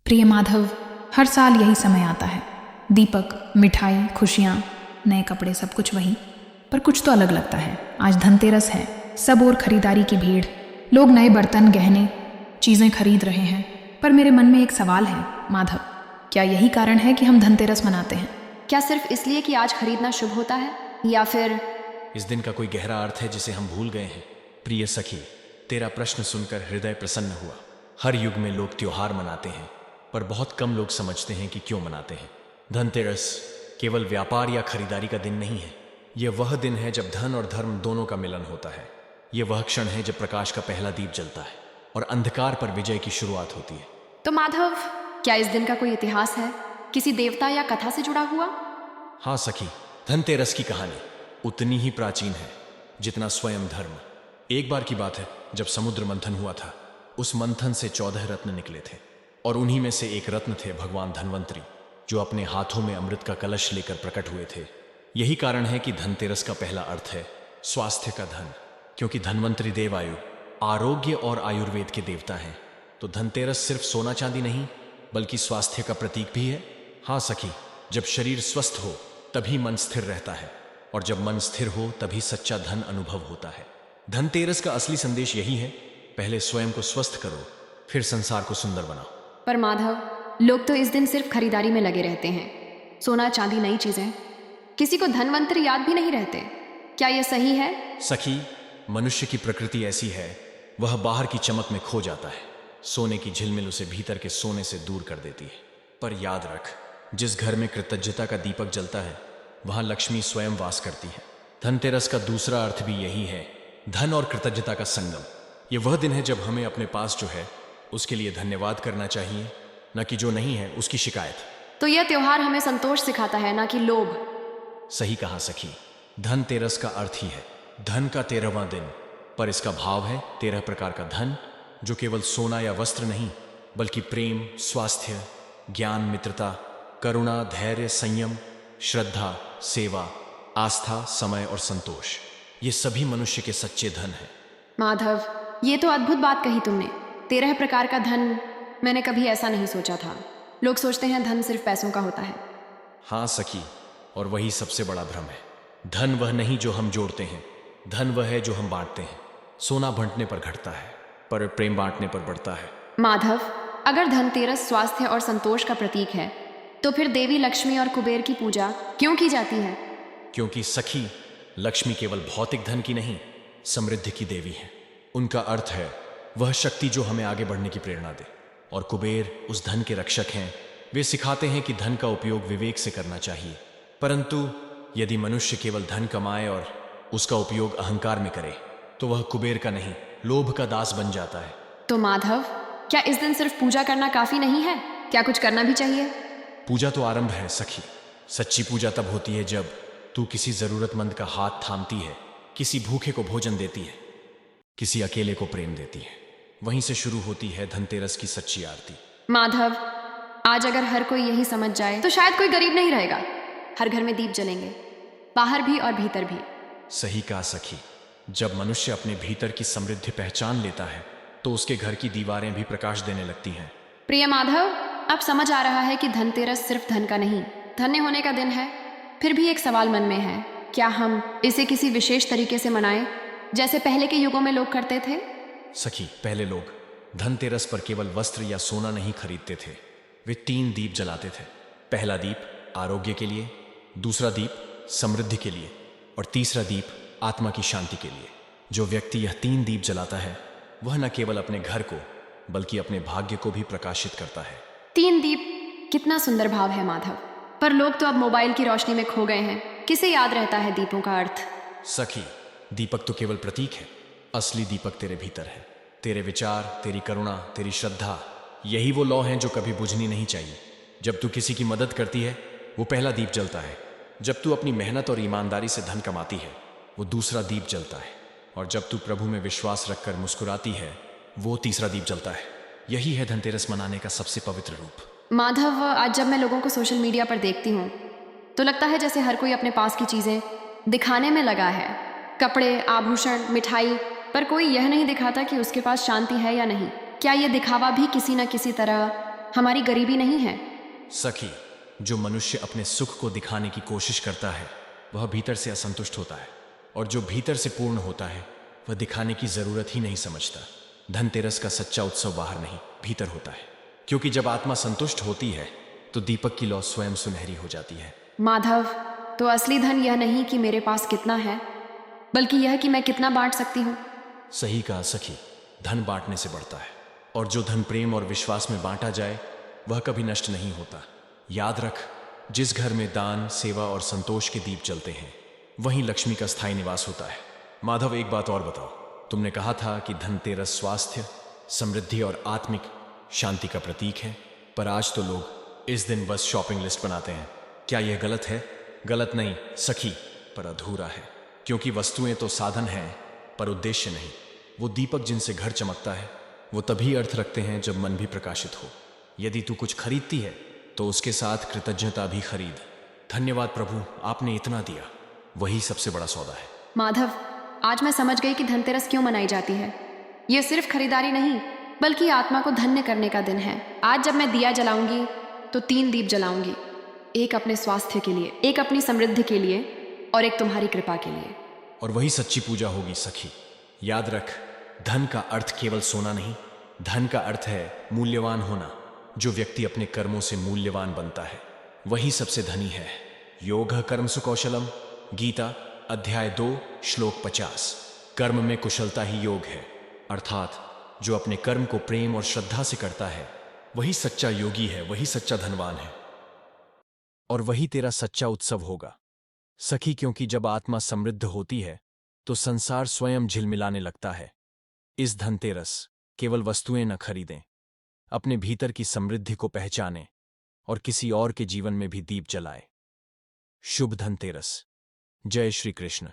प्रिय माधव, हर साल यही समय आता है। दीपक, मिठाई, खुशियाँ, नए कपड़े, सब कुछ वही। पर कुछ तो अलग लगता है। आज धनतेरस है, सब और खरीदारी की भीड़। लोग नए बर्तन, गहने, चीज़ें खरीद रहे हैं। पर मेरे मन में एक सवाल है माधव, क्या यही कारण है कि हम धनतेरस मनाते हैं? क्या सिर्फ इसलिए कि आज खरीदना शुभ होता है, या फिर इस दिन का कोई गहरा अर्थ है जिसे हम भूल गए हैं? प्रिय सखी, तेरा प्रश्न सुनकर हृदय प्रसन्न हुआ। हर युग में लोग त्योहार मनाते हैं, पर बहुत कम लोग समझते हैं कि क्यों मनाते हैं। धनतेरस केवल व्यापार या खरीदारी का दिन नहीं है। यह वह दिन है जब धन और धर्म दोनों का मिलन होता है। यह वह क्षण है जब प्रकाश का पहला दीप जलता है और अंधकार पर विजय की शुरुआत होती है। तो माधव, क्या इस दिन का कोई इतिहास है, किसी देवता या कथा से जुड़ा हुआ? हाँ सखी, धनतेरस की कहानी उतनी ही प्राचीन है जितना स्वयं धर्म। एक बार की बात है जब समुद्र मंथन हुआ था। उस मंथन से 14 रत्न निकले थे और उन्हीं में से एक रत्न थे भगवान धन्वंतरी, जो अपने हाथों में अमृत का कलश लेकर प्रकट हुए थे। यही कारण है कि धनतेरस का पहला अर्थ है स्वास्थ्य का धन, क्योंकि धन्वंतरी देव आयु, आरोग्य और आयुर्वेद के देवता हैं। तो धनतेरस सिर्फ सोना चांदी नहीं, बल्कि स्वास्थ्य का प्रतीक भी है। हाँ सखी, जब शरीर स्वस्थ हो तभी मन स्थिर रहता है, और जब मन स्थिर हो तभी सच्चा धन अनुभव होता है। धनतेरस का असली संदेश यही है, पहले स्वयं को स्वस्थ करो, फिर संसार को सुंदर बनाओ। पर माधव, लोग तो इस दिन सिर्फ खरीदारी में लगे रहते हैं। सोना चांदी, नई चीजें, किसी को धनवंतरी याद भी नहीं रहते। क्या यह सही है? सखी, मनुष्य की प्रकृति ऐसी है, वह बाहर की चमक में खो जाता है। सोने की झिलमिल उसे भीतर के सोने से दूर कर देती है। पर याद रख, जिस घर में कृतज्ञता का दीपक जलता है, वहां लक्ष्मी स्वयं वास करती है। धनतेरस का दूसरा अर्थ भी यही है, धन और कृतज्ञता का संगम। यह वह दिन है जब हमें अपने पास जो है उसके लिए धन्यवाद करना चाहिए, न कि जो नहीं है उसकी शिकायत। तो यह त्योहार हमें संतोष सिखाता है, ना कि लोभ। सही कहा सखी, धनतेरस का अर्थ ही है धन का 13वां दिन, पर इसका भाव है 13 प्रकार का धन, जो केवल सोना या वस्त्र नहीं, बल्कि प्रेम, स्वास्थ्य, ज्ञान, मित्रता, करुणा, धैर्य, संयम, श्रद्धा, सेवा, आस्था, समय और संतोष, ये सभी मनुष्य के सच्चे धन हैं। माधव, ये तो अद्भुत बात कही तुमने। 13 प्रकार का धन, मैंने कभी ऐसा नहीं सोचा था। लोग सोचते हैं धन सिर्फ पैसों का होता है। हाँ सखी, और वही सबसे बड़ा भ्रम है। धन वह नहीं जो हम जोड़ते हैं, धन वह है जो हम बांटते हैं। सोना बांटने पर घटता है, पर प्रेम बांटने पर बढ़ता है। माधव, अगर धनतेरस स्वास्थ्य और संतोष का प्रतीक है, तो फिर देवी लक्ष्मी और कुबेर की पूजा क्यों की जाती है? क्योंकि सखी, लक्ष्मी केवल भौतिक धन की नहीं, समृद्धि की देवी है। उनका अर्थ है वह शक्ति जो हमें आगे बढ़ने की प्रेरणा दे, और कुबेर उस धन के रक्षक हैं। वे सिखाते हैं कि धन का उपयोग विवेक से करना चाहिए। परंतु यदि मनुष्य केवल धन कमाए और उसका उपयोग अहंकार में करे, तो वह कुबेर का नहीं, लोभ का दास बन जाता है। तो माधव, क्या इस दिन सिर्फ पूजा करना काफी नहीं है? क्या कुछ करना भी चाहिए? पूजा तो आरंभ है सखी। सच्ची पूजा तब होती है जब तू किसी जरूरतमंद का हाथ थामती है, किसी भूखे को भोजन देती है, किसी अकेले को प्रेम देती है। वहीं से शुरू होती है धनतेरस की सच्ची आरती। माधव, आज अगर हर कोई यही समझ जाए तो शायद कोई गरीब नहीं रहेगा। हर घर में दीप जलेंगे, बाहर भी और भीतर भी। सही कहा सखी, जब मनुष्य अपने भीतर की समृद्धि पहचान लेता है, तो उसके घर की दीवारें भी प्रकाश देने लगती हैं। प्रिय माधव, अब समझ आ रहा है कि धनतेरस सिर्फ धन का नहीं, धन्य होने का दिन है। फिर भी एक सवाल मन में है, क्या हम इसे किसी विशेष तरीके से मनाएं, जैसे पहले के युगों में लोग करते थे? सखी, पहले लोग धनतेरस पर केवल वस्त्र या सोना नहीं खरीदते थे। वे 3 दीप जलाते थे। पहला दीप आरोग्य के लिए, दूसरा दीप समृद्धि के लिए, और तीसरा दीप आत्मा की शांति के लिए। जो व्यक्ति यह 3 दीप जलाता है, वह न केवल अपने घर को बल्कि अपने भाग्य को भी प्रकाशित करता है। 3 दीप, कितना सुंदर भाव है माधव। पर लोग तो अब मोबाइल की रोशनी में खो गए हैं। किसे याद रहता है दीपों का अर्थ? सखी, दीपक तो केवल प्रतीक है, असली दीपक तेरे भीतर है। तेरे विचार, तेरी करुणा, तेरी श्रद्धा, यही वो लौ हैं जो कभी बुझनी नहीं चाहिए। जब तू किसी की मदद करती है, वो पहला दीप जलता है। जब तू अपनी मेहनत और ईमानदारी से धन कमाती है, वो दूसरा दीप जलता है। और जब तू प्रभु में विश्वास रखकर मुस्कुराती है, वो तीसरा दीप जलता है। यही है धनतेरस मनाने का सबसे पवित्र रूप। माधव, आज जब मैं लोगों को सोशल मीडिया पर देखती हूँ, तो लगता है जैसे हर कोई अपने पास की चीजें दिखाने में लगा है। कपड़े, आभूषण, मिठाई, पर कोई यह नहीं दिखाता कि उसके पास शांति है या नहीं। क्या यह दिखावा भी किसी न किसी तरह हमारी गरीबी नहीं है। सखी, जो मनुष्य अपने सुख को दिखाने की कोशिश करता है वह भीतर से असंतुष्ट होता है, और जो भीतर से पूर्ण होता है वह दिखाने की जरूरत ही नहीं समझता। धनतेरस का सच्चा उत्सव बाहर नहीं, भीतर होता है, क्योंकि जब आत्मा संतुष्ट होती है तो दीपक की लौ स्वयं सुनहरी हो जाती है। माधव, तो असली धन यह नहीं कि मेरे पास कितना है, बल्कि यह कि मैं कितना बांट सकती हूँ। सही कहा सखी, धन बांटने से बढ़ता है, और जो धन प्रेम और विश्वास में बांटा जाए वह कभी नष्ट नहीं होता। याद रख, जिस घर में दान, सेवा और संतोष के दीप जलते हैं वहीं लक्ष्मी का स्थायी निवास होता है। माधव, एक बात और बताओ, तुमने कहा था कि धनतेरस स्वास्थ्य, समृद्धि और आत्मिक शांति का प्रतीक है, पर आज तो लोग इस दिन बस शॉपिंग लिस्ट बनाते हैं। क्या यह गलत है? गलत नहीं सखी, पर अधूरा है, क्योंकि वस्तुएं तो साधन हैं पर उद्देश्य नहीं। वो दीपक जिनसे घर चमकता है वो तभी अर्थ रखते हैं जब मन भी प्रकाशित हो। यदि तू कुछ खरीदती है तो उसके साथ कृतज्ञता भी खरीद। धन्यवाद प्रभु, आपने इतना दिया, वही सबसे बड़ा सौदा है। माधव, आज मैं समझ गई कि धनतेरस क्यों मनाई जाती है। यह सिर्फ खरीदारी नहीं, बल्कि आत्मा को धन्य करने का दिन है। आज जब मैं दिया जलाऊंगी तो 3 दीप जलाऊंगी, एक अपने स्वास्थ्य के लिए, एक अपनी समृद्धि के लिए और एक तुम्हारी कृपा के लिए। और वही सच्ची पूजा होगी सखी। याद रख, धन का अर्थ केवल सोना नहीं, धन का अर्थ है मूल्यवान होना। जो व्यक्ति अपने कर्मों से मूल्यवान बनता है वही सबसे धनी है। योगः कर्मसु कौशलम, गीता अध्याय 2 श्लोक 50। कर्म में कुशलता ही योग है, अर्थात जो अपने कर्म को प्रेम और श्रद्धा से करता है वही सच्चा योगी है, वही सच्चा धनवान है, और वही तेरा सच्चा उत्सव होगा सखी। क्योंकि जब आत्मा समृद्ध होती है तो संसार स्वयं झिलमिलाने लगता है। इस धनतेरस केवल वस्तुएं न खरीदें, अपने भीतर की समृद्धि को पहचानें और किसी और के जीवन में भी दीप जलाएं। शुभ धनतेरस। जय श्री कृष्ण।